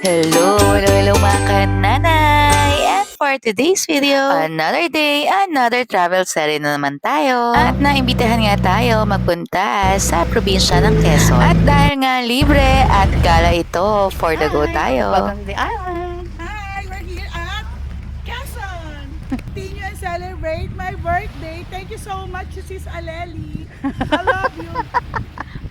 Hello mga kananay! And for today's video, another day, another travel series na naman tayo. At naimbitahan nga tayo magpunta sa probinsya ng Quezon. At dahil nga libre at gala ito, for the go tayo. Welcome to the island! Hi, we're here at Quezon. Continue and celebrate my birthday. Thank you so much, Sis Aleli. I love you.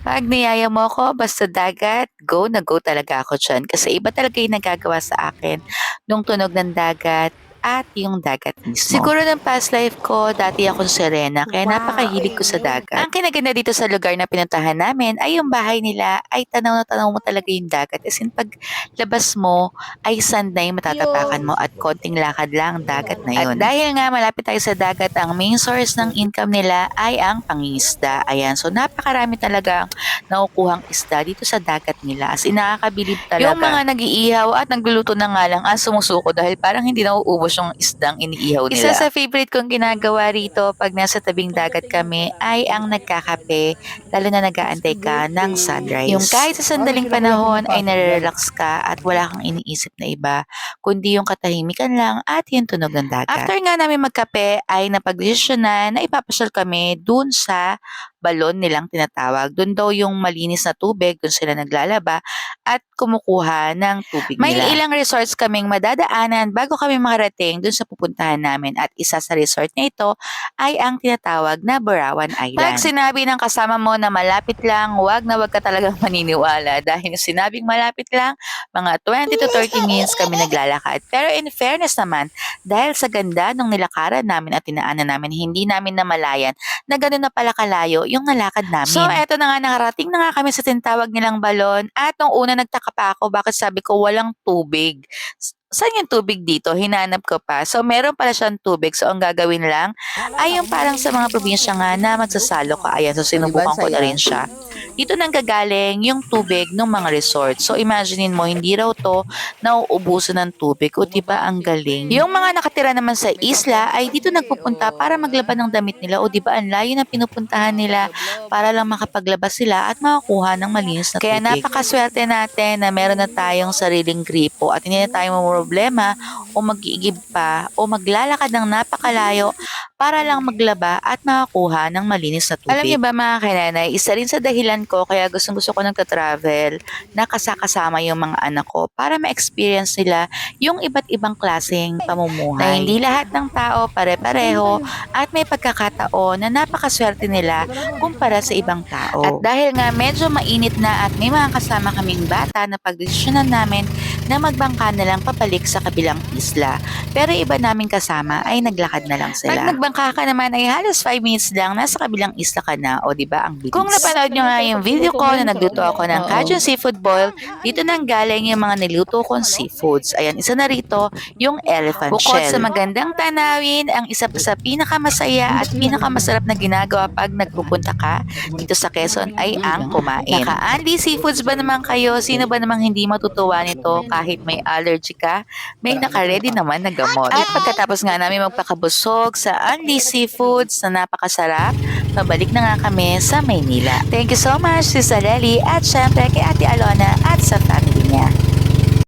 Pag niyaya mo ako, basta dagat, go na go talaga ako dyan. Kasi iba talaga yung nagagawa sa akin nung tunog ng dagat at yung dagat mismo. Siguro ng past life ko, dati akong sirena, kaya napakahilig ko sa dagat. Ang kinaganda dito sa lugar na pinuntahan namin ay yung bahay nila ay tanaw na tanaw mo talaga yung dagat. As in, pag labas mo, ay sand na yung matatapakan mo at konting lakad lang dagat na yun. At dahil nga malapit tayo sa dagat, ang main source ng income nila ay ang pangingisda. Ayan, so napakarami talaga nakukuhang isda dito sa dagat nila. As in, nakakabilib talaga. Yung mga nag-iihaw at nagluluto na nga lang ang sumusuko dahil parang hindi nauubos yung isdang iniihaw nila. Isa sa favorite kong ginagawa rito pag nasa tabing dagat kami ay ang nagkakape, lalo na nag-aantay ka ng sunrise. Yung kahit sa sandaling panahon ay nare-relax ka at wala kang iniisip na iba, kundi yung katahimikan lang at yung tunog ng dagat. After nga namin magkape ay napagdesisyonan na ipapasyal kami dun sa balon nilang tinatawag. Doon daw yung malinis na tubig, doon sila naglalaba at kumukuha ng tubig nila. May ilang resorts kaming madadaanan bago kami makarating doon sa pupuntahan namin at isa sa resort na ito ay ang tinatawag na Borawan Island. Pag sinabi ng kasama mo na malapit lang, wag na wag ka talagang maniniwala dahil yung sinabing malapit lang, mga 20 to 30 minutes kami naglalakad. Pero in fairness naman, dahil sa ganda ng nilakaran namin at tinaanan namin, hindi namin namalayan na gano'n na pala kalayo yung nalakad namin. So, eto na nga, nakarating na nga kami sa tinatawag nilang balon at nung una nagtaka pa ako bakit sabi ko walang tubig. Saan yung tubig dito? Hinanap ko pa. So, meron pala siyang tubig. So, ang gagawin lang ay yung parang sa mga probinsya nga na magsasalo ka. Ayan, so sinubukan ko na rin siya. Dito nang gagaling yung tubig ng mga resort. So, imaginein mo, hindi raw to nauubusan ng tubig. O, diba ang galing? Yung mga nakatira naman sa isla ay dito nagpupunta para maglaban ng damit nila. O, diba ang layo na pinupuntahan nila para lang makapaglabas sila at makakuha ng malinis na tubig. Kaya napakaswerte natin na meron na tayong sariling gripo at hindi na tayo problema o mag-iigib pa o maglalakad ng napakalayo para lang maglaba at makakuha ng malinis na tubig. Alam niyo ba mga kananay, isa rin sa dahilan ko kaya gusto ko nagta-travel na kasama yung mga anak ko para ma-experience nila yung iba't ibang klaseng pamumuhay. Na hindi lahat ng tao pare-pareho at may pagkakataon na napakaswerte nila kumpara sa ibang tao. At dahil nga medyo mainit na at may mga kasama kaming bata na pagdesisyonan namin na magbangka na lang papalik sa kabilang isla. Pero iba naming kasama ay naglakad na lang sila. Pag nagbangka ka naman ay halos 5 minutes lang nasa kabilang isla ka na. O diba ang bilis? Kung napanood nyo nga yung video ko na nagluto ako ng Cajun seafood boil, dito nang galing yung mga niluto kong seafoods. Ayan, isa na rito yung elephant shell. Bukod sa magandang tanawin, ang isa pa sa pinakamasaya at pinakamasarap na ginagawa pag nagpupunta ka dito sa Quezon ay ang kumain. Naka-Andy Seafoods ba naman kayo? Sino ba namang hindi matutuwa nito? Kahit may allergy ka, may naka-ready naman na gamot. At pagkatapos nga namin magpakabusog sa Andy Seafoods na napakasarap, pabalik na nga kami sa Maynila. Thank you so much, Sis Aleli, at syempre kay Ate Alona at sa family niya.